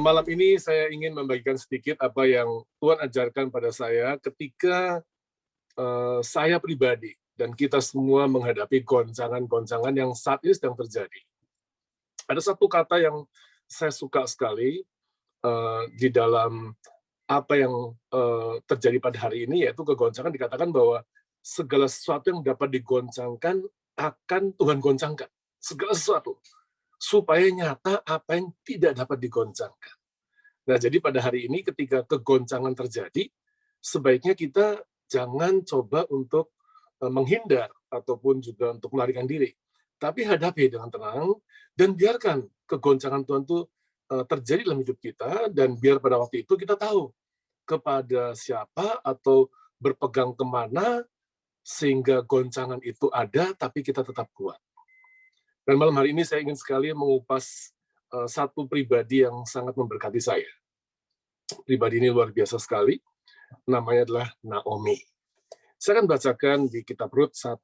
Malam ini saya ingin membagikan sedikit apa yang Tuhan ajarkan pada saya ketika saya pribadi dan kita semua menghadapi goncangan-goncangan yang saat ini sedang terjadi. Ada satu kata yang saya suka sekali di dalam apa yang terjadi pada hari ini, yaitu kegoncangan. Dikatakan bahwa segala sesuatu yang dapat digoncangkan akan Tuhan goncangkan. Segala sesuatu. Supaya nyata apa yang tidak dapat digoncangkan. Nah, jadi pada hari ini ketika kegoncangan terjadi, sebaiknya kita jangan coba untuk menghindar ataupun juga untuk melarikan diri. Tapi hadapi dengan tenang dan biarkan kegoncangan Tuhan itu terjadi dalam hidup kita, dan biar pada waktu itu kita tahu kepada siapa atau berpegang kemana sehingga goncangan itu ada, tapi kita tetap kuat. Dan malam hari ini saya ingin sekali mengupas satu pribadi yang sangat memberkati saya. Pribadi ini luar biasa sekali, namanya adalah Naomi. Saya akan bacakan di kitab Rut 1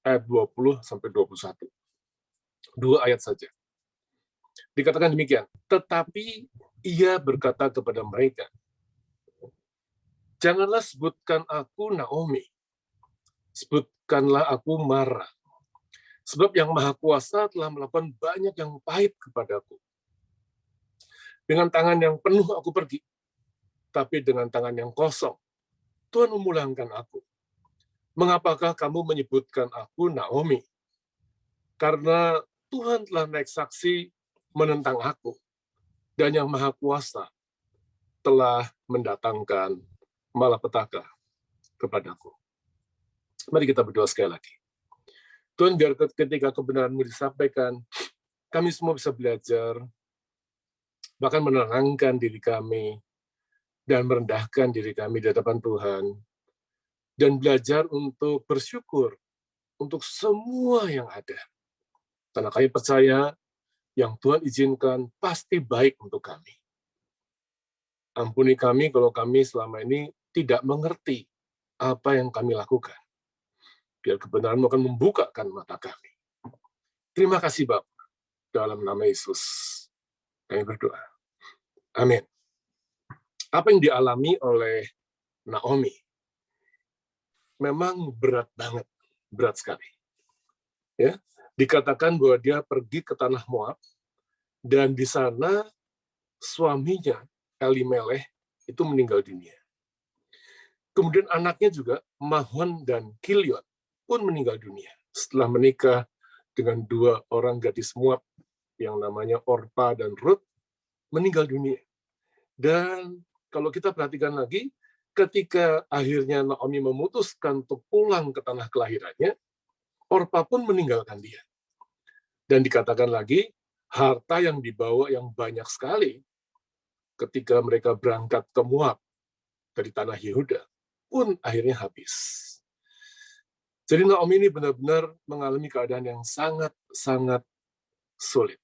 ayat 20 sampai 21. 2 ayat saja. Dikatakan demikian, tetapi ia berkata kepada mereka, janganlah sebutkan aku Naomi, sebutkanlah aku Mara. Sebab yang Maha Kuasa telah melakukan banyak yang pahit kepadaku. Dengan tangan yang penuh aku pergi, tapi dengan tangan yang kosong Tuhan memulangkan aku. Mengapakah kamu menyebutkan aku Naomi? Karena Tuhan telah naik saksi menentang aku, dan yang Maha Kuasa telah mendatangkan malapetaka kepadaku. Mari kita berdoa sekali lagi. Tuhan, biar ketika kebenaran-Mu disampaikan, kami semua bisa belajar, bahkan menenangkan diri kami, dan merendahkan diri kami di hadapan Tuhan, dan belajar untuk bersyukur untuk semua yang ada. Karena kami percaya yang Tuhan izinkan pasti baik untuk kami. Ampuni kami kalau kami selama ini tidak mengerti apa yang kami lakukan. Biar kebenaran-Mu akan membukakan mata kami. Terima kasih Bapa, dalam nama Yesus kami berdoa. Amin. Apa yang dialami oleh Naomi memang berat banget, berat sekali. Ya, dikatakan bahwa dia pergi ke tanah Moab, dan di sana suaminya Elimelech itu meninggal dunia. Kemudian anaknya juga Mahlon dan Kilion pun meninggal dunia setelah menikah dengan 2 orang gadis Moab yang namanya Orpa dan Rut, meninggal dunia. Dan kalau kita perhatikan lagi, ketika akhirnya Naomi memutuskan untuk pulang ke tanah kelahirannya, Orpa pun meninggalkan dia. Dan dikatakan lagi, harta yang dibawa yang banyak sekali ketika mereka berangkat ke Moab dari tanah Yehuda pun akhirnya habis. Jadi Naomi ini benar-benar mengalami keadaan yang sangat-sangat sulit.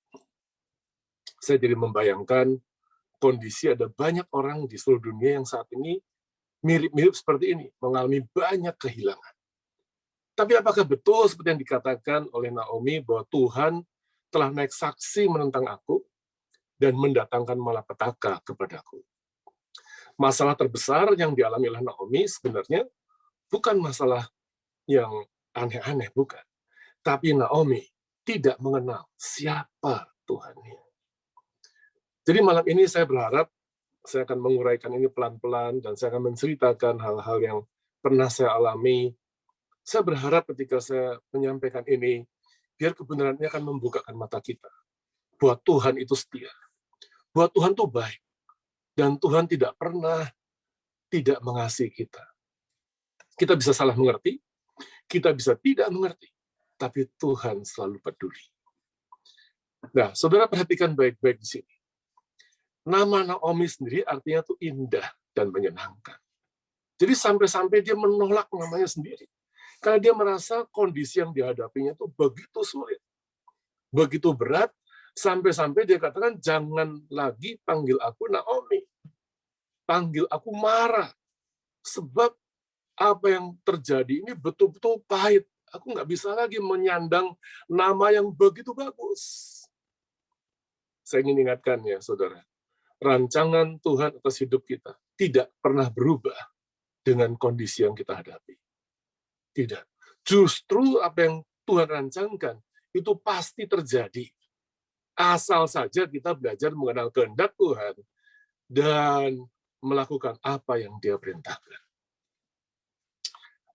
Saya jadi membayangkan kondisi ada banyak orang di seluruh dunia yang saat ini mirip-mirip seperti ini, mengalami banyak kehilangan. Tapi apakah betul seperti yang dikatakan oleh Naomi bahwa Tuhan telah naik saksi menentang aku dan mendatangkan malapetaka kepadaku? Masalah terbesar yang dialami oleh Naomi sebenarnya bukan masalah yang aneh-aneh, bukan. Tapi Naomi tidak mengenal siapa Tuhannya. Jadi malam ini saya berharap saya akan menguraikan ini pelan-pelan dan saya akan menceritakan hal-hal yang pernah saya alami. Saya berharap ketika saya menyampaikan ini, biar kebenarannya akan membukakan mata kita. Bahwa Tuhan itu setia. Bahwa Tuhan itu baik. Dan Tuhan tidak pernah tidak mengasihi kita. Kita bisa salah mengerti, kita bisa tidak mengerti, tapi Tuhan selalu peduli. Nah, saudara perhatikan baik-baik di sini. Nama Naomi sendiri artinya tuh indah dan menyenangkan. Jadi sampai-sampai dia menolak namanya sendiri. Karena dia merasa kondisi yang dihadapinya itu begitu sulit, begitu berat, sampai-sampai dia katakan, jangan lagi panggil aku Naomi. Panggil aku Mara. Sebab apa yang terjadi ini betul-betul pahit. Aku nggak bisa lagi menyandang nama yang begitu bagus. Saya ingin ingatkan ya, saudara. rancangan Tuhan atas hidup kita tidak pernah berubah dengan kondisi yang kita hadapi. Tidak. Justru apa yang Tuhan rancangkan itu pasti terjadi. Asal saja kita belajar mengenal kehendak Tuhan dan melakukan apa yang Dia perintahkan.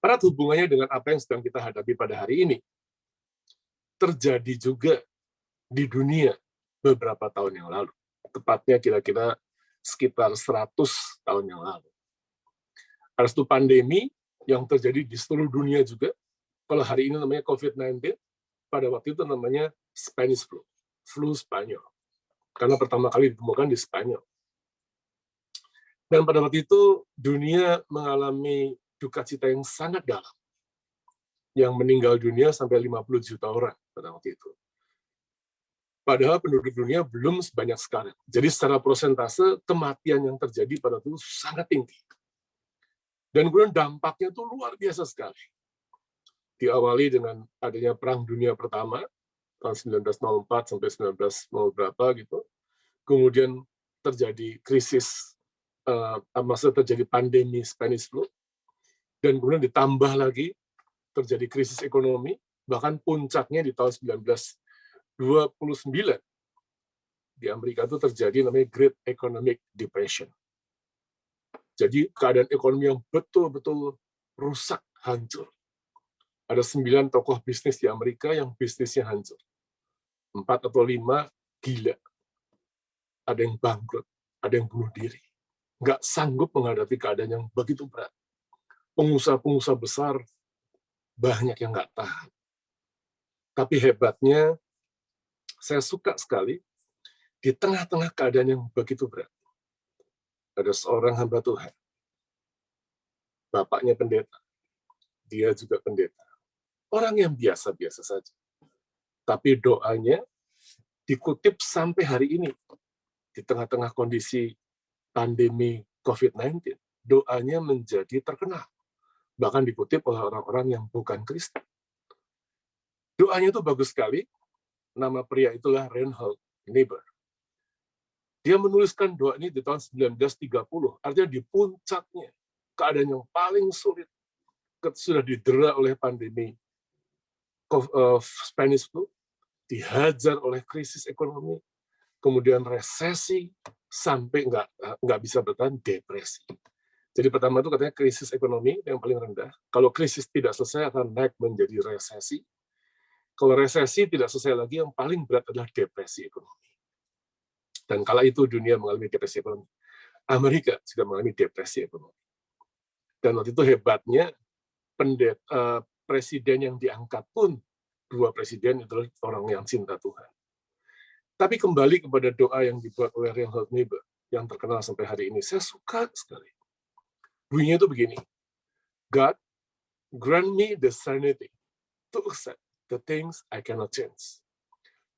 Erat hubungannya dengan apa yang sedang kita hadapi pada hari ini. Terjadi juga di dunia beberapa tahun yang lalu. Tepatnya kira-kira sekitar 100 tahun yang lalu. Ada satu pandemi yang terjadi di seluruh dunia juga. Kalau hari ini namanya COVID-19, pada waktu itu namanya Spanish flu, flu Spanyol. Karena pertama kali ditemukan di Spanyol. Dan pada waktu itu dunia mengalami duka cita yang sangat dalam. Yang meninggal dunia sampai 50 juta orang pada waktu itu. Padahal penduduk dunia belum sebanyak sekarang. Jadi secara persentase kematian yang terjadi pada waktu itu sangat tinggi. Dan kemudian dampaknya itu luar biasa sekali. Diawali dengan adanya Perang Dunia Pertama, tahun 1904 sampai 1900 berapa gitu. Kemudian terjadi krisis, maksudnya terjadi pandemi Spanish flu. Dan kemudian ditambah lagi terjadi krisis ekonomi, bahkan puncaknya di tahun 1929 di Amerika itu terjadi namanya Great Economic Depression. Jadi keadaan ekonomi yang betul-betul rusak, hancur. Ada 9 tokoh bisnis di Amerika yang bisnisnya hancur. 4 atau 5 gila. Ada yang bangkrut, ada yang bunuh diri. Nggak sanggup menghadapi keadaan yang begitu berat. Pengusaha-pengusaha besar banyak yang nggak tahan. Tapi hebatnya, saya suka sekali, di tengah-tengah keadaan yang begitu berat, ada seorang hamba Tuhan. Bapaknya pendeta. Dia juga pendeta. Orang yang biasa-biasa saja. Tapi doanya dikutip sampai hari ini. Di tengah-tengah kondisi pandemi COVID-19, doanya menjadi terkenal. Bahkan dikutip oleh orang-orang yang bukan Kristen. Doanya itu bagus sekali. Nama pria itulah Reinhold Niebuhr. Dia menuliskan doa ini di tahun 1930. Artinya di puncaknya, keadaan yang paling sulit, sudah didera oleh pandemi Spanish flu, dihajar oleh krisis ekonomi, kemudian resesi, sampai nggak bisa bertahan, depresi. Jadi pertama itu katanya krisis ekonomi yang paling rendah. Kalau krisis tidak selesai akan naik menjadi resesi. Kalau resesi tidak selesai lagi, yang paling berat adalah depresi ekonomi. Dan kala itu dunia mengalami depresi ekonomi. Amerika juga mengalami depresi ekonomi. Dan waktu itu hebatnya, presiden yang diangkat pun, 2 presiden itu orang yang cinta Tuhan. Tapi kembali kepada doa yang dibuat oleh Reinhold Niebuhr, yang terkenal sampai hari ini, saya suka sekali. Bunyinya itu begini, God, grant me the serenity to accept the things I cannot change,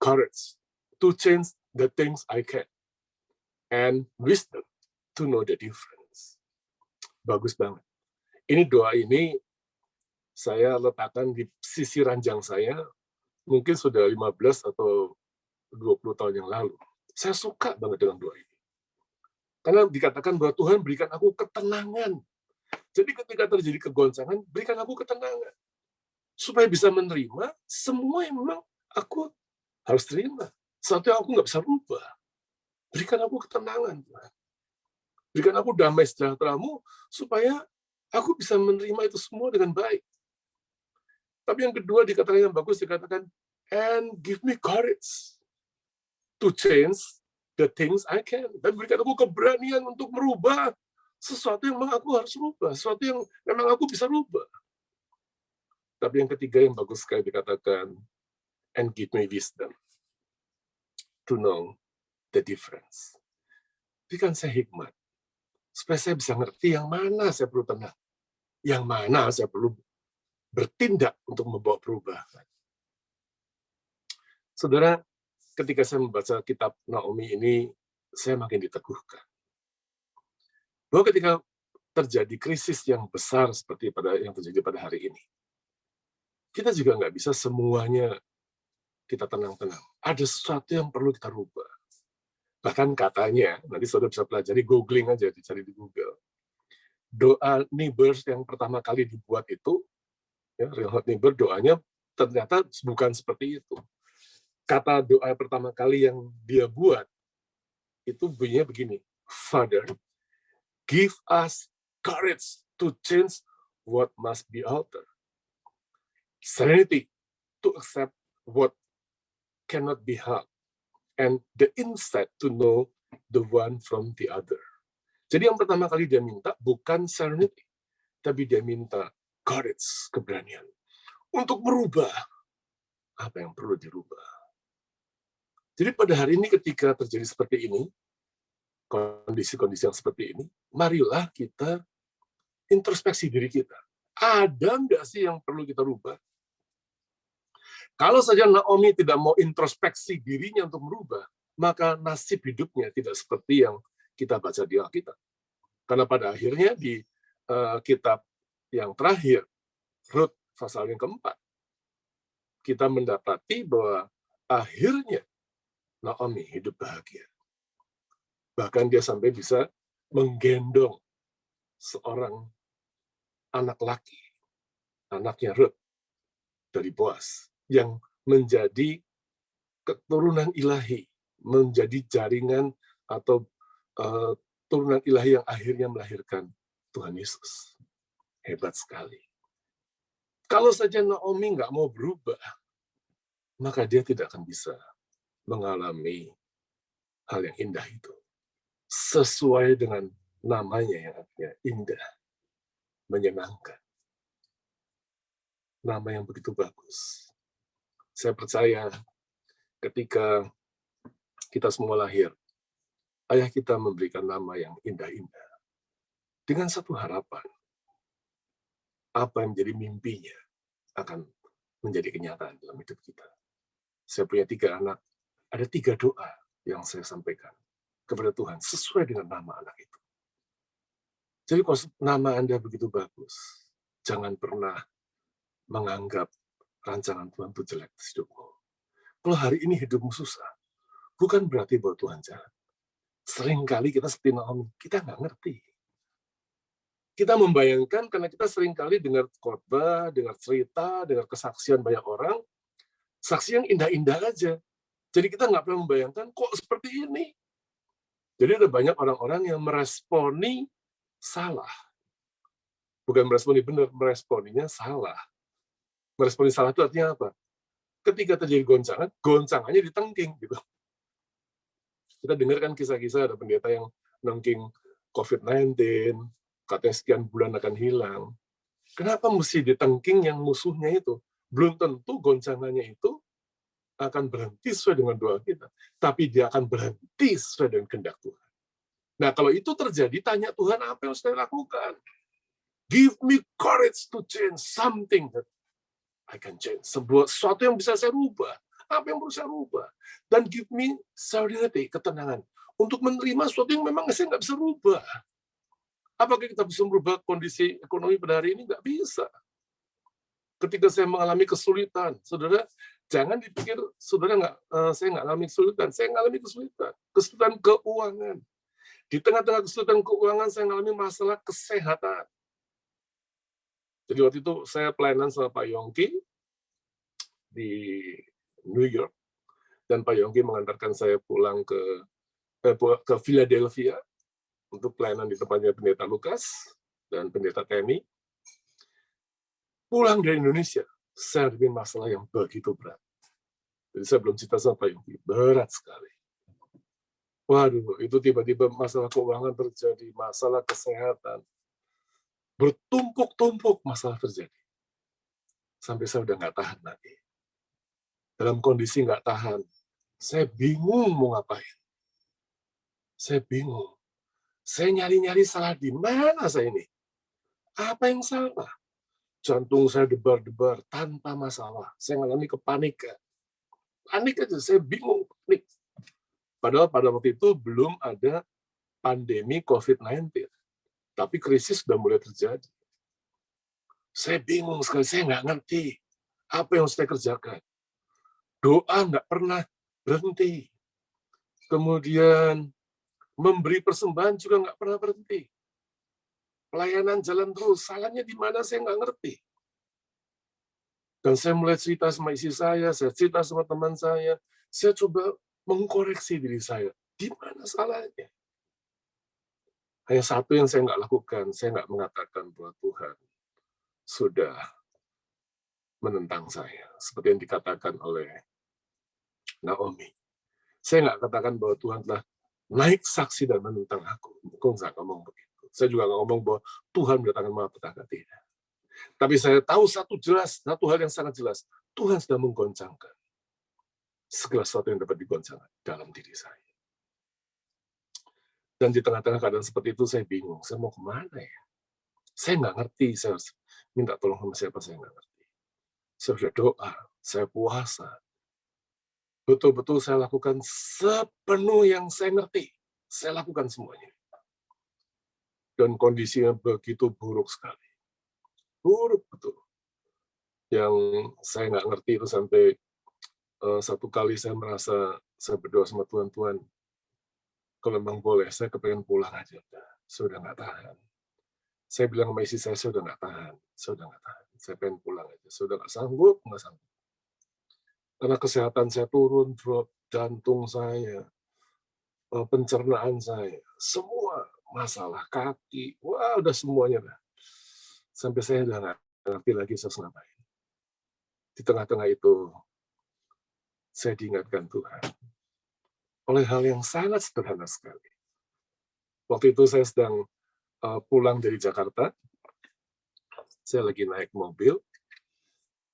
courage to change the things I can, and wisdom to know the difference. Bagus banget. Ini doa ini saya letakkan di sisi ranjang saya, mungkin sudah 15 atau 20 tahun yang lalu. Saya suka banget dengan doa ini. Karena dikatakan bahwa Tuhan berikan aku ketenangan. Jadi ketika terjadi kegoncangan, berikan aku ketenangan. Supaya bisa menerima semua yang memang aku harus terima. Sesuatu yang aku nggak bisa rubah. Berikan aku ketenangan, Tuhan. Berikan aku damai sejahtera-Mu, supaya aku bisa menerima itu semua dengan baik. Tapi yang kedua dikatakan yang bagus, dikatakan, and give me courage to change the things I can. Dan berikan aku keberanian untuk merubah sesuatu yang memang aku harus rubah, sesuatu yang memang aku bisa rubah. Tapi yang ketiga yang bagus sekali dikatakan, and give me wisdom to know the difference. Berikan saya hikmat, supaya saya bisa ngerti yang mana saya perlu tenang, yang mana saya perlu bertindak untuk membawa perubahan. Saudara, ketika saya membaca kitab Naomi ini, saya makin diteguhkan. Bahwa ketika terjadi krisis yang besar seperti yang terjadi pada hari ini, kita juga nggak bisa semuanya kita tenang-tenang. Ada sesuatu yang perlu kita rubah. Bahkan katanya, nanti saudara bisa pelajari, googling aja, dicari di Google. Doa Neighbors yang pertama kali dibuat itu, ya, Real Hot Neighbor, doanya ternyata bukan seperti itu. Kata doa pertama kali yang dia buat, itu bunyinya begini, Father, give us courage to change what must be altered. Serenity to accept what cannot be helped. And the insight to know the one from the other. Jadi yang pertama kali dia minta bukan serenity, tapi dia minta courage, keberanian, untuk merubah apa yang perlu dirubah. Jadi pada hari ini ketika terjadi seperti ini, kondisi-kondisi yang seperti ini, marilah kita introspeksi diri kita. Ada nggak sih yang perlu kita rubah? Kalau saja Naomi tidak mau introspeksi dirinya untuk merubah, maka nasib hidupnya tidak seperti yang kita baca di Alkitab. Karena pada akhirnya di kitab yang terakhir, Rut pasal yang keempat, kita mendapati bahwa akhirnya Naomi hidup bahagia. Bahkan dia sampai bisa menggendong seorang anak laki, anaknya Rut, dari Boaz, yang menjadi keturunan ilahi, menjadi jaringan atau turunan ilahi yang akhirnya melahirkan Tuhan Yesus. Hebat sekali. Kalau saja Naomi nggak mau berubah, maka dia tidak akan bisa mengalami hal yang indah itu. Sesuai dengan namanya yang artinya indah, menyenangkan. Nama yang begitu bagus. Saya percaya ketika kita semua lahir, ayah kita memberikan nama yang indah-indah. Dengan satu harapan, apa yang menjadi mimpinya akan menjadi kenyataan dalam hidup kita. Saya punya 3 anak, ada 3 doa yang saya sampaikan kepada Tuhan sesuai dengan nama anak itu. Jadi kalau nama Anda begitu bagus, jangan pernah menganggap rancangan Tuhan itu jelek di hidupmu. Kalau hari ini hidupmu susah, bukan berarti bahwa Tuhan jahat. Seringkali kita seperti Naomi, kita nggak ngerti. Kita membayangkan karena kita seringkali dengar khotbah, dengar cerita, dengar kesaksian banyak orang, saksi yang indah-indah aja. Jadi kita nggak pernah membayangkan kok seperti ini. Jadi ada banyak orang-orang yang meresponi salah. Bukan meresponi benar, meresponinya salah. Meresponi salah itu artinya apa? Ketika terjadi goncangan, goncangannya ditengking. Gitu. Kita dengar kan kisah-kisah ada pendeta yang nengking COVID-19, katanya sekian bulan akan hilang. Kenapa mesti ditengking yang musuhnya itu? Belum tentu goncangannya itu akan berhenti sesuai dengan doa kita. Tapi dia akan berhenti sesuai dengan kehendak Tuhan. Nah, kalau itu terjadi, tanya Tuhan, apa yang saya lakukan? Give me courage to change something that I can change. Sesuatu yang bisa saya rubah. Apa yang perlu saya rubah? Dan give me serenity, ketenangan. Untuk menerima sesuatu yang memang saya nggak bisa rubah. Apakah kita bisa merubah kondisi ekonomi pada hari ini? Nggak bisa. Ketika saya mengalami kesulitan, saudara, jangan dipikir saudara saya nggak alami kesulitan. Saya mengalami kesulitan keuangan. Di tengah-tengah kesulitan keuangan, saya mengalami masalah kesehatan. Jadi waktu itu saya pelayanan sama Pak Yongki di New York, dan Pak Yongki mengantarkan saya pulang ke Philadelphia untuk pelayanan di tempatnya pendeta Lukas dan pendeta Temi. Pulang dari Indonesia, saya ada masalah yang begitu berat. Jadi saya belum cerita sama Pak Yongki, berat sekali. Waduh, itu tiba-tiba masalah keuangan terjadi, masalah kesehatan. Bertumpuk-tumpuk masalah terjadi. Sampai saya udah nggak tahan lagi. Dalam kondisi nggak tahan, saya bingung mau ngapain. Saya bingung. Saya nyari-nyari salah di mana saya ini. Apa yang salah? Jantung saya debar-debar tanpa masalah. Saya mengalami kepanikan. Panik aja, saya bingung. Panik. Padahal pada waktu itu belum ada pandemi COVID-19. Tapi krisis sudah mulai terjadi. Saya bingung sekali, saya nggak ngerti apa yang saya kerjakan. Doa nggak pernah berhenti. Kemudian memberi persembahan juga nggak pernah berhenti. Pelayanan jalan terus, salahnya di mana saya nggak ngerti. Dan saya mulai cerita sama istri saya cerita sama teman saya coba mengkoreksi diri saya. Di mana salahnya? Hanya satu yang saya nggak lakukan, saya nggak mengatakan bahwa Tuhan sudah menentang saya. Seperti yang dikatakan oleh Naomi. Saya nggak katakan bahwa Tuhan telah naik saksi dan menentang aku. Aku nggak ngomong begitu. Saya juga nggak ngomong bahwa Tuhan mendatangkan malapetaka, tidak. Tapi saya tahu satu hal yang sangat jelas. Tuhan sudah menggoncangkan segala sesuatu yang dapat digoncangkan dalam diri saya. Dan di tengah-tengah keadaan seperti itu, saya bingung. Saya mau kemana ya? Saya nggak ngerti. Saya harus minta tolong sama siapa, saya nggak ngerti. Saya sudah doa, saya puasa. Betul-betul saya lakukan sepenuh yang saya ngerti. Saya lakukan semuanya. Dan kondisinya begitu buruk sekali. Buruk betul. Yang saya nggak ngerti itu sampai satu kali saya merasa, saya berdoa sama Tuhan, kalau memang boleh, saya kepengen pulang aja. Saya udah nggak tahan. Saya bilang sama istri saya udah nggak tahan. Saya pengen pulang aja. Saya udah nggak sanggup. Karena kesehatan saya turun, drop jantung saya, pencernaan saya, semua masalah kaki, wah udah semuanya dah. Sampai saya udah nggak ngerti lagi saya harus ngapain. Di tengah-tengah itu, saya diingatkan Tuhan oleh hal yang sangat sederhana sekali. Waktu itu saya sedang pulang dari Jakarta, saya lagi naik mobil,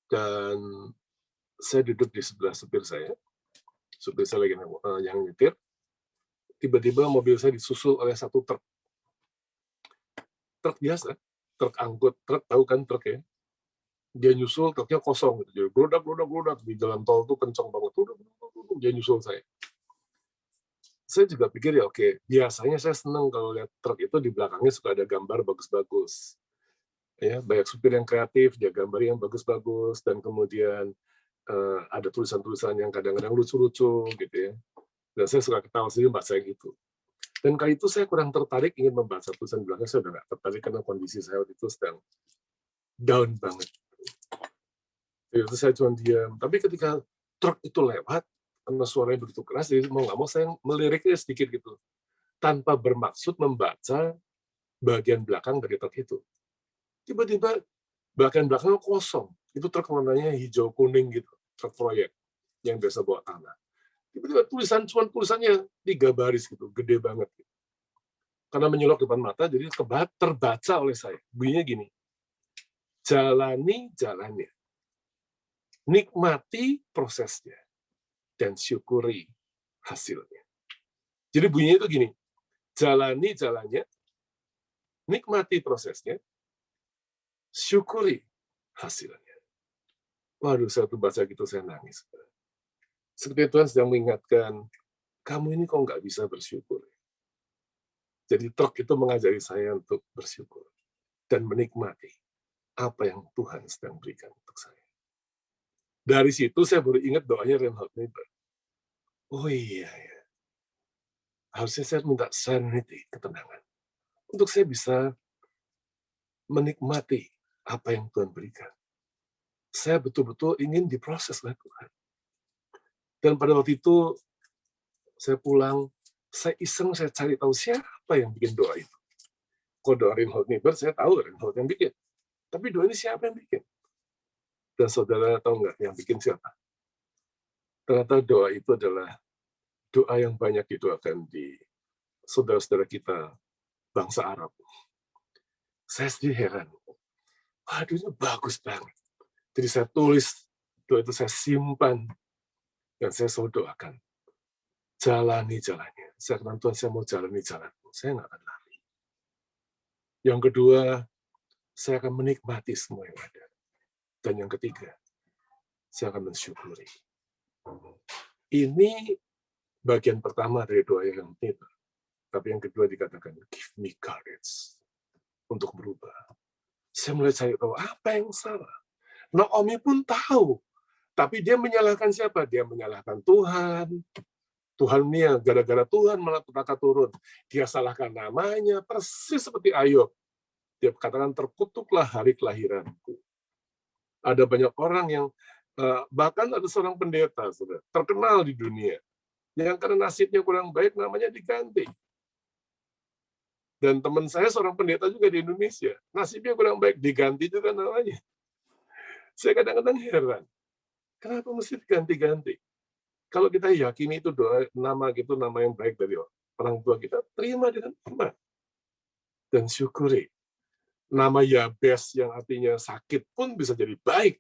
dan saya duduk di sebelah supir saya lagi yang nyetir, tiba-tiba mobil saya disusul oleh satu truk biasa, truk angkut, tahu kan truk ya? Dia nyusul, truknya kosong, gitu. Jadi blodak di jalan tol tuh kencang banget, dia nyusul saya. Saya juga pikir ya oke, biasanya saya senang kalau lihat truk itu di belakangnya suka ada gambar bagus-bagus. Ya, banyak supir yang kreatif, dia gambar yang bagus-bagus, dan kemudian ada tulisan-tulisan yang kadang-kadang lucu-lucu gitu ya. Dan saya suka ketawa sendiri baca gitu. Dan kali itu saya kurang tertarik ingin membaca tulisan belakang, saya udah nggak tertarik karena kondisi saya waktu itu sedang down banget. Itu saya cuma diam. Tapi ketika truk itu lewat, karena suaranya begitu keras, jadi mau nggak mau saya meliriknya sedikit gitu, tanpa bermaksud membaca bagian belakang dari truk itu. Tiba-tiba bagian belakangnya kosong. Itu truk warnanya hijau kuning gitu, truk proyek yang biasa bawa tanah. Tiba-tiba tulisannya 3 baris gitu, gede banget. Karena menyolok depan mata, jadi terbaca oleh saya. Bunyinya gini, jalani jalannya, nikmati prosesnya, dan syukuri hasilnya. Jadi bunyinya itu gini, jalani jalannya, nikmati prosesnya, syukuri hasilnya. Waduh, saya tuh baca gitu, saya nangis. Seperti Tuhan sedang mengingatkan, kamu ini kok nggak bisa bersyukur. Jadi truk itu mengajari saya untuk bersyukur dan menikmati apa yang Tuhan sedang berikan untuk saya. Dari situ saya baru ingat doanya Reinhold Niebuhr. Oh iya ya, harusnya saya minta serenity, ketenangan, untuk saya bisa menikmati apa yang Tuhan berikan. Saya betul-betul ingin diproses oleh Tuhan. Dan pada waktu itu, saya pulang, saya iseng, saya cari tahu siapa yang bikin doa itu. Kalau doa Reinhold Niebuhr, saya tahu Reinhold yang bikin. Tapi doa ini siapa yang bikin? Dan saudara tahu nggak yang bikin siapa? Ternyata doa itu adalah doa yang banyak didoakan di saudara-saudara kita bangsa Arab. Saya sendiri heran. Waduh, ini bagus banget. Jadi saya tulis, doa itu saya simpan, dan saya selalu doakan. Jalani jalannya. Saya katakan, Tuhan, saya mau jalani jalanmu. Saya nggak akan lari. Yang kedua, saya akan menikmati semua yang ada. Dan yang ketiga, saya akan mensyukuri. Ini bagian pertama dari doa yang itu. Tapi yang kedua dikatakan, give me courage untuk berubah. Saya mulai cari tahu apa yang salah. Naomi pun tahu, tapi dia menyalahkan siapa? Dia menyalahkan Tuhan, Tuhan ini gara-gara Tuhan malapetaka turun. Dia salahkan namanya, persis seperti Ayub. Dia katakan, terkutuklah hari kelahiranku. Ada banyak orang yang, bahkan ada seorang pendeta, saudara, terkenal di dunia, yang karena nasibnya kurang baik, namanya diganti. Dan teman saya seorang pendeta juga di Indonesia, nasibnya kurang baik, diganti juga namanya. Saya kadang-kadang heran, kenapa mesti diganti-ganti? Kalau kita yakini itu doa nama gitu, nama yang baik dari orang tua kita, terima dengan iman dan syukuri. Nama Yabes yang artinya sakit pun bisa jadi baik,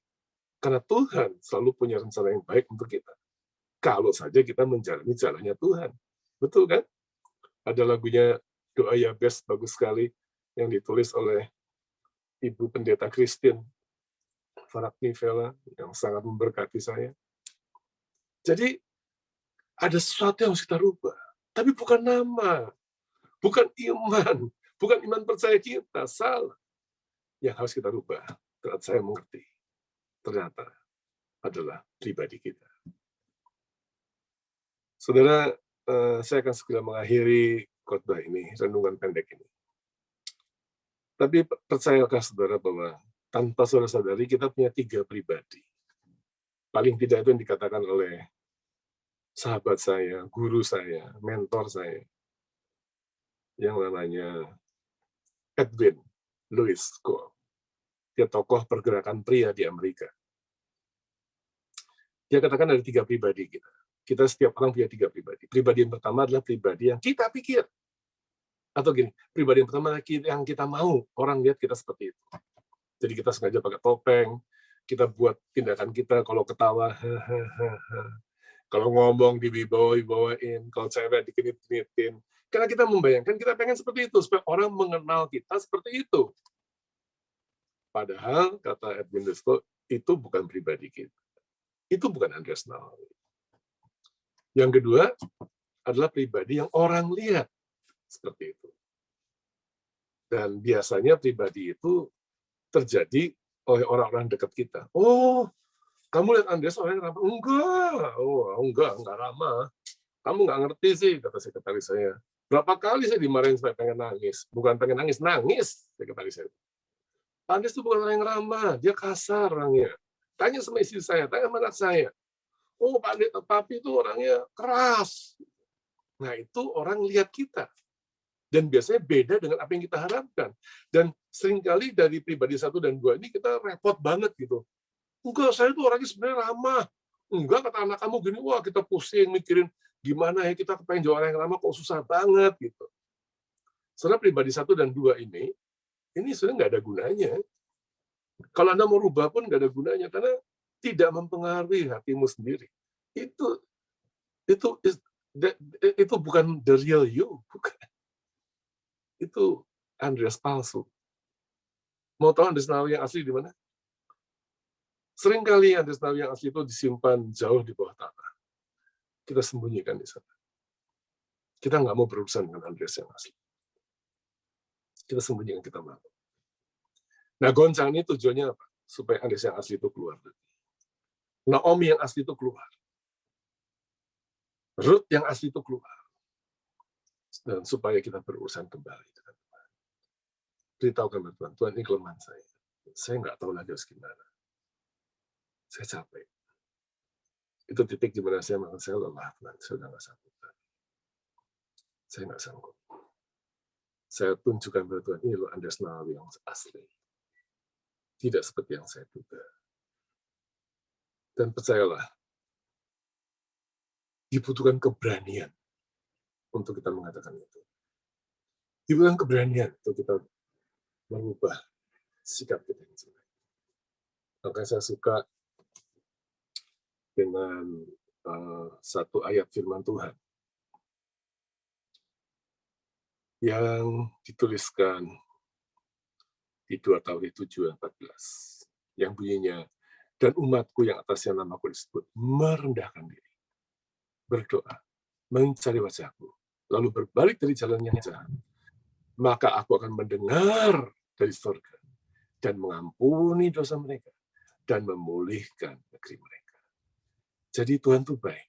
karena Tuhan selalu punya rencana yang baik untuk kita. Kalau saja kita menjalani jalannya Tuhan. Betul kan? Ada lagunya Doa Yabes, bagus sekali, yang ditulis oleh Ibu Pendeta Christine Farakni Vela, yang sangat memberkati saya. Jadi, ada sesuatu yang harus kita rubah. Tapi bukan nama, bukan iman, bukan iman percaya kita, salah. Yang harus kita rubah, ternyata saya mengerti, ternyata adalah pribadi kita. Saudara, saya akan segera mengakhiri khotbah ini, renungan pendek ini. Tapi percayakah saudara bahwa tanpa saudara sadari kita punya 3 pribadi. Paling tidak itu yang dikatakan oleh sahabat saya, guru saya, mentor saya, yang namanya Edwin Louis Cole. Dia tokoh pergerakan pria di Amerika. Dia katakan ada 3 pribadi kita. Kita setiap orang punya 3 pribadi. Pribadi yang pertama adalah pribadi yang kita pikir. Atau gini, pribadi yang pertama yang kita mau orang lihat kita seperti itu. Jadi kita sengaja pakai topeng, kita buat tindakan kita kalau ketawa, kalau ngomong dibawa-bawain, kalau cewek dikenit-kenitin. Karena kita membayangkan kita pengen seperti itu, supaya orang mengenal kita seperti itu. Padahal, kata Edwin Lesko, itu bukan pribadi kita. Itu bukan Andreas Nawawi. Yang kedua adalah pribadi yang orang lihat seperti itu. Dan biasanya pribadi itu terjadi oleh orang-orang dekat kita. Oh, kamu lihat Andreas orang yang ramah? Enggak ramah. Kamu nggak ngerti sih, kata sekretaris saya. Berapa kali saya dimarahin sampai pengen nangis. Bukan pengen nangis, sekretaris saya. Andreas itu bukan orang yang ramah, dia kasar orangnya. Tanya sama istri saya, tanya sama anak saya. Oh, papi itu orangnya keras. Nah, itu orang lihat kita. Dan biasanya beda dengan apa yang kita harapkan. Dan seringkali dari pribadi 1 dan 2 ini kita repot banget gitu. Enggak, saya itu orangnya sebenarnya ramah. Enggak, kata anak kamu gini, wah kita pusing mikirin gimana ya kita kepengen jadi orang yang ramah kok susah banget gitu. Soalnya pribadi 1 dan 2 ini sebenarnya nggak ada gunanya. Kalau Anda mau rubah pun nggak ada gunanya, karena tidak mempengaruhi hatimu sendiri. Itu bukan the real you, bukan. Itu Andreas palsu. Mau tahu Andreas Nawawi yang asli di mana? Seringkali Andreas Nawawi yang asli itu disimpan jauh di bawah tanah. Kita sembunyikan di sana. Kita nggak mau berurusan dengan Andreas yang asli. Kita sembunyikan, kita malu. Nah, goncang ini tujuannya apa? Supaya Andreas yang asli itu keluar. Naomi yang asli itu keluar. Ruth yang asli itu keluar. Dan supaya kita berurusan kembali dengan Tuhan. Beritahukan kepada Tuhan, Tuhan ini kelemahan saya. Saya nggak tahu lagi harus gimana. Saya capek. Itu titik di mana saya mengatakan, saya lelah, Tuhan. Saya udah nggak sanggup. Saya nggak sanggup. Saya tunjukkan kepada Tuhan, ini loh Andreas Nawawi yang asli. Tidak seperti yang saya duga. Dan percayalah, dibutuhkan keberanian untuk kita mengatakan itu. Dibutuhkan keberanian untuk kita merubah sikap kita yang jelek. Makanya saya suka dengan satu ayat firman Tuhan yang dituliskan di 2 Tauri 7:14 yang bunyinya, dan umatku yang atasnya namaku disebut merendahkan diri, berdoa, mencari wajahku, lalu berbalik dari jalan yang jahat, maka aku akan mendengar dari surga dan mengampuni dosa mereka dan memulihkan negeri mereka. Jadi Tuhan itu baik.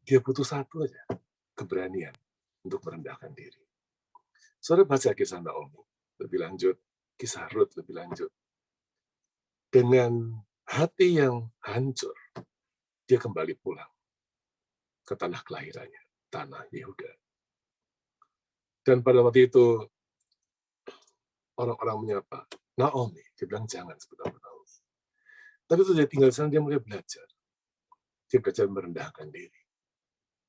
Dia butuh satu aja, keberanian untuk merendahkan diri. Saudara baca kisah Naomi lebih lanjut, kisah Rut lebih lanjut. Dengan hati yang hancur, dia kembali pulang ke tanah kelahirannya, tanah Yehuda. Dan pada waktu itu, orang-orang menyapa, Naomi. Dia bilang, jangan sebut nama Naomi. Tapi itu dia tinggal di sana, dia mulai belajar. Dia belajar merendahkan diri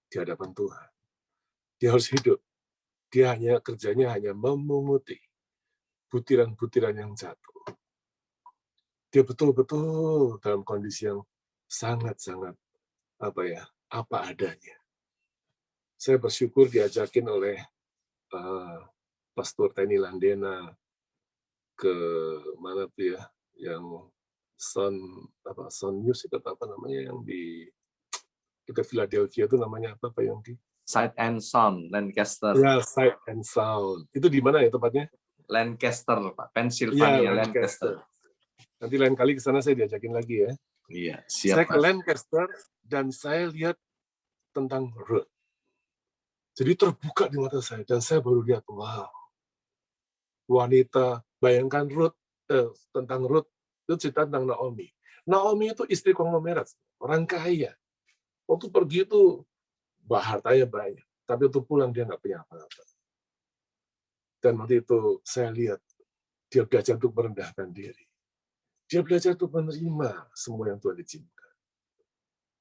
di hadapan Tuhan. Dia harus hidup. Dia kerjanya hanya memunguti butiran-butiran yang jatuh. Dia betul-betul dalam kondisi yang sangat-sangat apa adanya. Saya bersyukur diajakin oleh Pastor Teni Landena ke mana tuh ya, yang Son News itu apa namanya, yang di Philadelphia itu namanya apa Pak Yongki? Sight and Sound, Lancaster. Ya, Sight and Sound. Itu di mana ya tempatnya? Lancaster, Pak. Pennsylvania, ya, Lancaster. Nanti lain kali ke sana saya diajakin lagi ya. Iya, siap. Saya ke Lancaster dan saya lihat tentang Ruth. Jadi terbuka di mata saya dan saya baru lihat, wow, wanita, bayangkan Ruth, tentang Ruth, itu cerita tentang Naomi. Naomi itu istri konglomerat, orang kaya. Waktu pergi itu hartanya banyak, tapi waktu pulang dia nggak punya apa-apa. Dan waktu itu saya lihat dia belajar untuk merendahkan diri. Dia belajar untuk menerima semua yang Tuhan izinkan.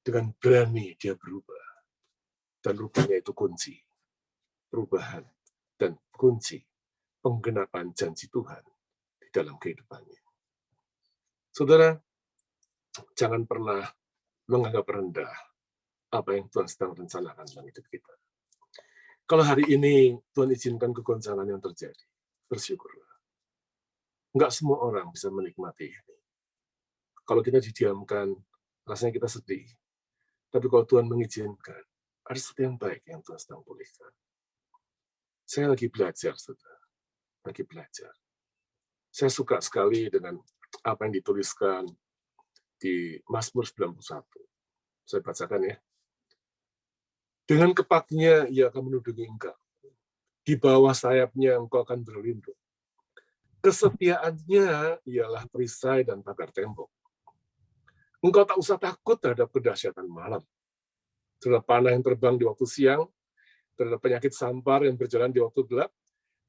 Dengan berani dia berubah. Dan rupanya itu kunci perubahan dan kunci penggenapan janji Tuhan di dalam kehidupannya. Saudara, jangan pernah menganggap rendah apa yang Tuhan sedang rencanakan dalam hidup kita. Kalau hari ini Tuhan izinkan kegoncangan yang terjadi, bersyukurlah. Enggak semua orang bisa menikmati ini. Kalau kita didiamkan, rasanya kita sedih. Tapi kalau Tuhan mengizinkan, ada sesuatu yang baik yang Tuhan sedang pulihkan. Saya lagi belajar, saudara. Lagi belajar. Saya suka sekali dengan apa yang dituliskan di Mazmur 91. Saya bacakan ya. Dengan kepaknya ia akan menudungi engkau. Di bawah sayapnya engkau akan berlindung. Kesetiaannya ialah perisai dan pagar tembok. Engkau tak usah takut terhadap kedahsyatan malam, terhadap panah yang terbang di waktu siang, terhadap penyakit sampar yang berjalan di waktu gelap,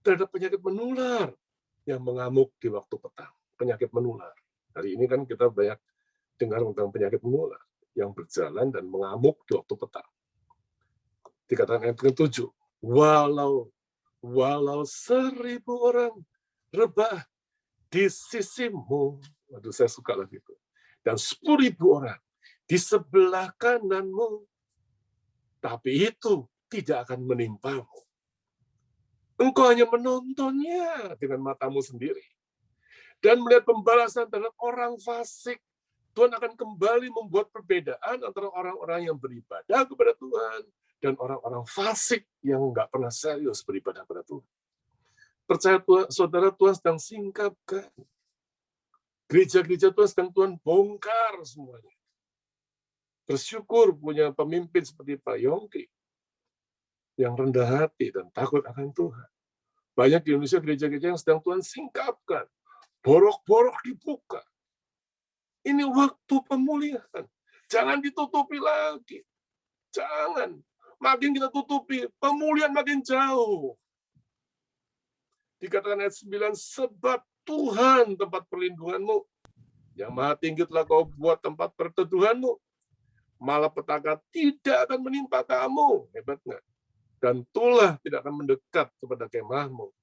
terhadap penyakit menular yang mengamuk di waktu petang. Penyakit menular. Hari ini kan kita banyak dengar tentang penyakit menular yang berjalan dan mengamuk di waktu petang. Dikatakan ayat ke-7, walau 1000 orang rebah di sisimu, aduh saya suka lagi itu, dan 10.000 orang di sebelah kananmu, tapi itu tidak akan menimpamu. Engkau hanya menontonnya dengan matamu sendiri. Dan melihat pembalasan terhadap orang fasik. Tuhan akan kembali membuat perbedaan antara orang-orang yang beribadah kepada Tuhan dan orang-orang fasik yang nggak pernah serius beribadah kepada Tuhan. Percaya Tuhan, saudara, Tuhan sedang singkapkan. Gereja-gereja Tuhan sedang Tuhan bongkar semuanya. Bersyukur punya pemimpin seperti Pak Yongki yang rendah hati dan takut akan Tuhan. Banyak di Indonesia gereja-gereja yang sedang Tuhan singkapkan. Borok-borok dibuka. Ini waktu pemulihan. Jangan ditutupi lagi. Jangan. Makin kita tutupi, pemulihan makin jauh. Dikatakan ayat 9, sebab Tuhan tempat perlindunganmu, yang maha tinggi telah kau buat tempat perteduhanmu, malapetaka tidak akan menimpa kamu. Hebat nggak? Dan tulah tidak akan mendekat kepada kemahmu.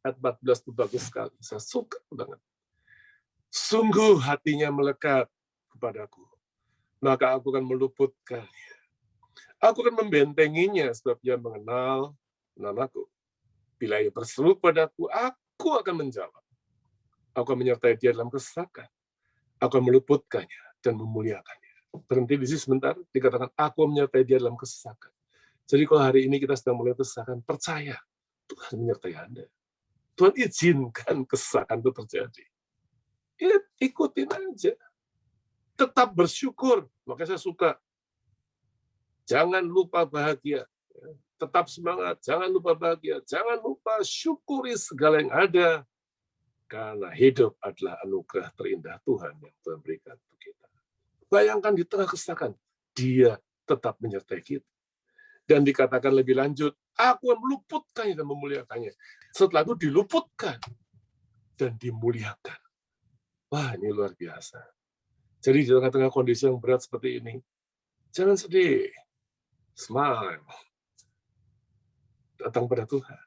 Ayat 14 itu bagus sekali. Saya suka banget. Sungguh hatinya melekat kepadaku, maka aku akan meluputkannya. Aku akan membentenginya sebab ia mengenal namaku. Bila ia berseru padaku, aku akan menjawab. Aku akan menyertai dia dalam kesesakan. Aku akan meluputkannya dan memuliakannya. Berhenti di sini sebentar, dikatakan aku menyertai dia dalam kesesakan. Jadi kalau hari ini kita sedang mulai kesesakan, percaya Tuhan menyertai Anda. Tuhan izinkan kesesakan itu terjadi. Ya, ikutin aja. Tetap bersyukur. Makanya saya suka Jangan lupa bahagia. Tetap semangat. Jangan lupa bahagia. Jangan lupa syukuri segala yang ada. Karena hidup adalah anugerah terindah Tuhan yang Tuhan berikan untuk kita. Bayangkan di tengah kesesakan, Dia tetap menyertai kita. Dan dikatakan lebih lanjut, aku akan meluputkannya dan memuliakannya. Setelah itu diluputkan dan dimuliakan. Wah, ini luar biasa. Jadi di tengah-tengah kondisi yang berat seperti ini, jangan sedih. Smile. Datang pada Tuhan.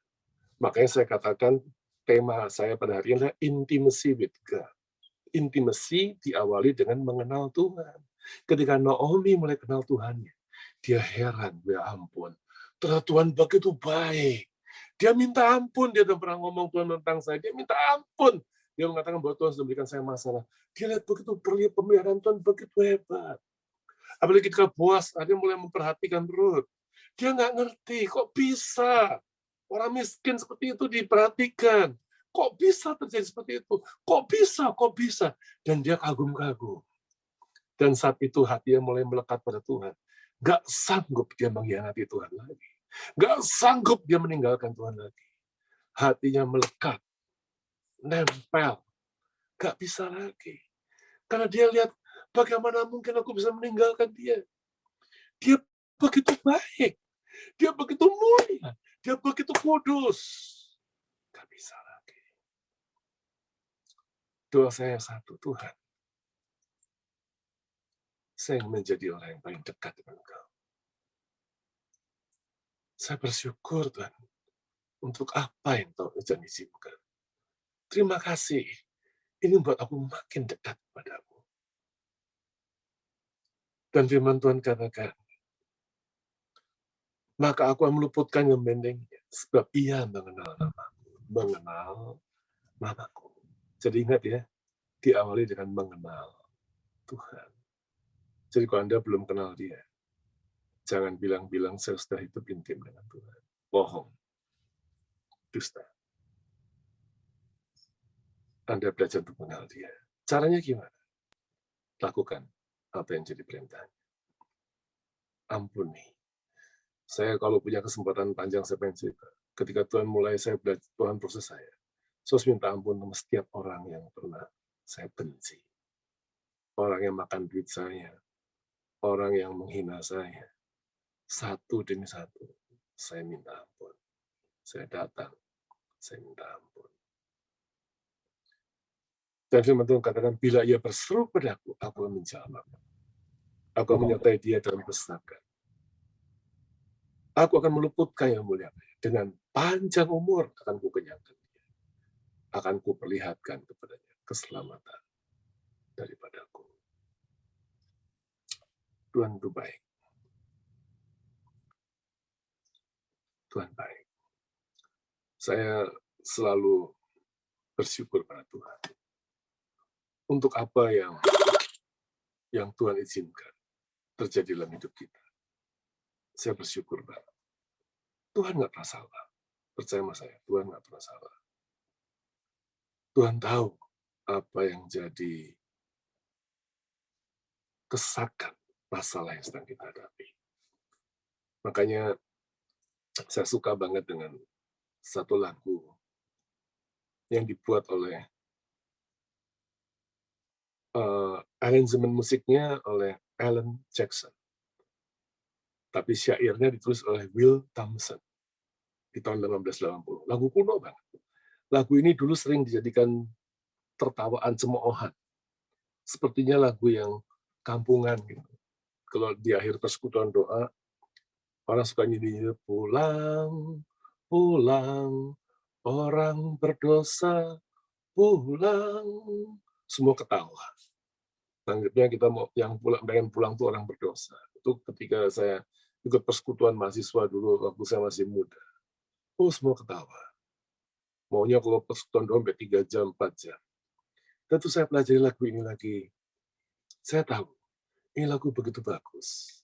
Makanya saya katakan tema saya pada hari ini adalah intimacy with God. Intimacy diawali dengan mengenal Tuhan. Ketika Naomi mulai kenal Tuhannya, dia heran, ya ampun, ternyata Tuhan begitu baik. Dia minta ampun, dia udah pernah ngomong Tuhan tentang saya, dia minta ampun. Dia mengatakan bahwa Tuhan sudah berikan saya masalah. Dia lihat begitu pemeliharaan Tuhan begitu hebat. Apalagi ketika Boas dia mulai memperhatikan Ruth. Dia nggak ngerti, kok bisa orang miskin seperti itu diperhatikan. Kok bisa terjadi seperti itu? Kok bisa? Kok bisa? Dan dia kagum-kagum. Dan saat itu hatinya mulai melekat pada Tuhan. Nggak sanggup dia mengkhianati Tuhan lagi. Nggak sanggup dia meninggalkan Tuhan lagi. Hatinya melekat, nempel. Nggak bisa lagi. Karena dia lihat, bagaimana mungkin aku bisa meninggalkan dia. Dia begitu baik. Dia begitu mulia. Dia begitu kudus. Nggak bisa lagi. Doa saya satu, Tuhan. Saya ingin menjadi orang yang paling dekat dengan Engkau. Saya bersyukur, Tuhan, untuk apa yang Kau izinkan. Terima kasih. Ini membuat aku makin dekat padamu. Dan firman Tuhan katakan, maka aku akan meluputkan yang bentengnya, sebab ia mengenal namaku. Mengenal namaku. Jadi ingat ya, diawali dengan mengenal Tuhan. Jadi kalau Anda belum kenal dia, jangan bilang-bilang saya sudah hidup intim dengan Tuhan. Bohong. Dusta. Anda belajar untuk mengenal dia. Caranya gimana? Lakukan apa yang jadi perintahnya. Ampuni. Saya kalau punya kesempatan panjang, saya pengen cerita. Ketika Tuhan mulai saya belajar, Tuhan proses saya. Saya harus minta ampun sama setiap orang yang pernah saya benci. Orang yang makan duit saya. Orang yang menghina saya. Satu demi satu, saya minta ampun. Saya datang, saya minta ampun. Dan firman Tuhan katakan, bila ia berseru padaku, aku akan menjawab. Aku akan menyertai dia dalam kesesakan. Aku akan meluputkan yang mulia. Dengan panjang umur akan kukenyangkan dia. Akan kuperlihatkan kepadanya keselamatan daripadaku. Tuhan itu baik. Tuhan baik. Saya selalu bersyukur pada Tuhan. Untuk apa yang Tuhan izinkan terjadi dalam hidup kita. Saya bersyukur banget. Tuhan nggak pernah salah. Percaya sama saya, Tuhan nggak pernah salah. Tuhan tahu apa yang jadi kesakan masalah yang sedang kita hadapi. Makanya saya suka banget dengan satu lagu yang dibuat oleh aransemen musiknya oleh Alan Jackson. Tapi syairnya ditulis oleh Will Thompson di tahun 1980. Lagu kuno banget. Lagu ini dulu sering dijadikan tertawaan cemoohan. Sepertinya lagu yang kampungan gitu. Kalau di akhir persekutuan doa, orang suka nyanyi pulang, pulang, orang berdosa, pulang. Semua ketawa. Anggapnya kita mau yang pengen pulang tuh orang berdosa. Itu ketika saya ikut persekutuan mahasiswa dulu waktu saya masih muda. Oh, semua ketawa. Maunya kalau persekutuan doa sampai 3 jam, 4 jam. Tentu saya pelajari lagu ini lagi. Saya tahu, ini lagu begitu bagus.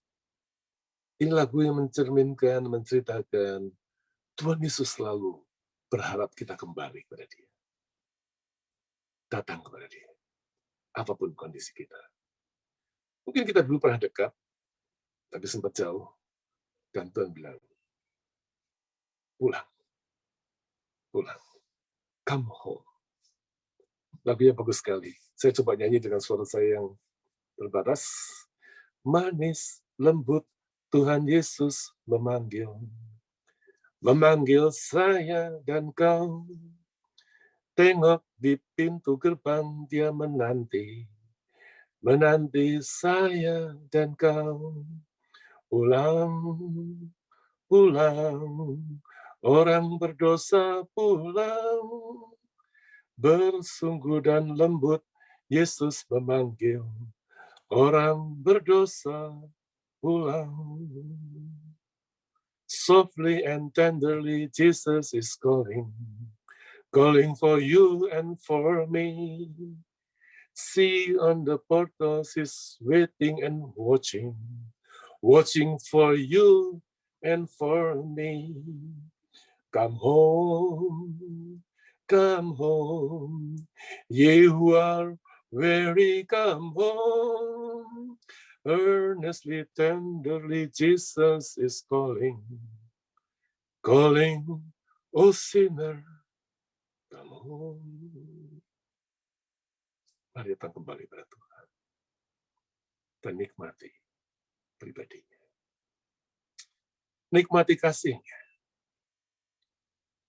Ini lagu yang mencerminkan, menceritakan Tuhan Yesus selalu berharap kita kembali kepada Dia. Datang kepada Dia. Apapun kondisi kita. Mungkin kita dulu pernah dekat, tapi sempat jauh. Dan Tuhan bilang, pulang, pulang, come home. Lagunya bagus sekali. Saya coba nyanyi dengan suara saya yang terbatas. Manis, lembut, Tuhan Yesus memanggil. Memanggil saya dan kau. Tengok di pintu gerbang dia menanti. Menanti saya dan kau. Pulang, pulang. Orang berdosa pulang. Bersungguh dan lembut, Yesus memanggil orang berdosa pulang. Softly and tenderly, Jesus is calling, calling for you and for me. See on the portals, He's waiting and watching, watching for you and for me. Come home. Come home, ye who are weary, come home. Earnestly, tenderly, Jesus is calling, calling, oh sinner, come home. Mari datang kembali pada Tuhan dan nikmati pribadinya. Nikmati kasihnya,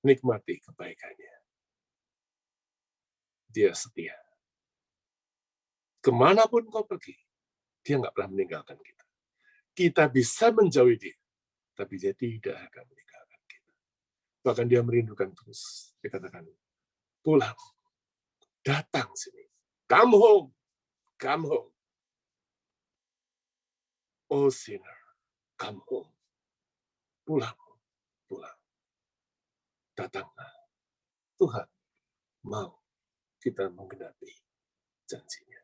nikmati kebaikannya. Dia setia. Kemanapun kau pergi, dia nggak pernah meninggalkan kita. Kita bisa menjauhi dia, tapi dia tidak akan meninggalkan kita. Bahkan dia merindukan terus. Dia katakan, pulang, datang sini. Come home, come home. Oh sinner, come home. Pulang, pulang. Datanglah. Tuhan mau kita menggenapi janjinya.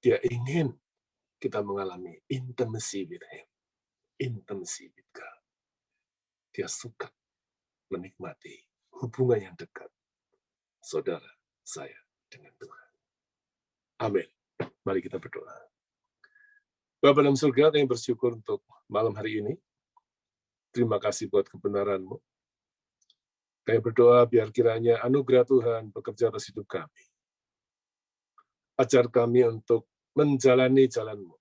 Dia ingin kita mengalami intimacy with Him. Intimacy with God. Dia suka menikmati hubungan yang dekat saudara saya dengan Tuhan. Amin. Mari kita berdoa. Bapa dalam surga, kami bersyukur untuk malam hari ini. Terima kasih buat kebenaran-Mu. Kami berdoa biar kiranya anugerah Tuhan bekerja atas hidup kami. Ajar kami untuk menjalani jalan-Mu,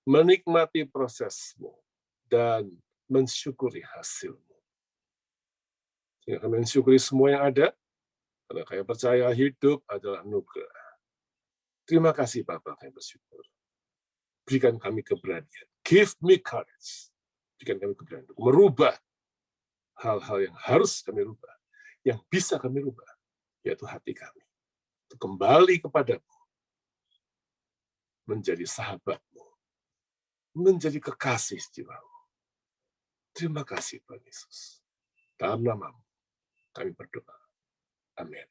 menikmati proses-Mu, dan mensyukuri hasil-Mu. Sehingga kami mensyukuri semua yang ada, karena kami percaya hidup adalah anugerah. Terima kasih Bapak, kami bersyukur. Berikan kami keberanian. Give me courage. Berikan kami keberanian untuk merubah hal-hal yang harus kami rubah, yang bisa kami rubah, yaitu hati kami. Untuk kembali kepadamu, menjadi sahabatmu, menjadi kekasih jiwamu. Terima kasih Tuhan Yesus. Dalam namamu kami berdoa. Amin.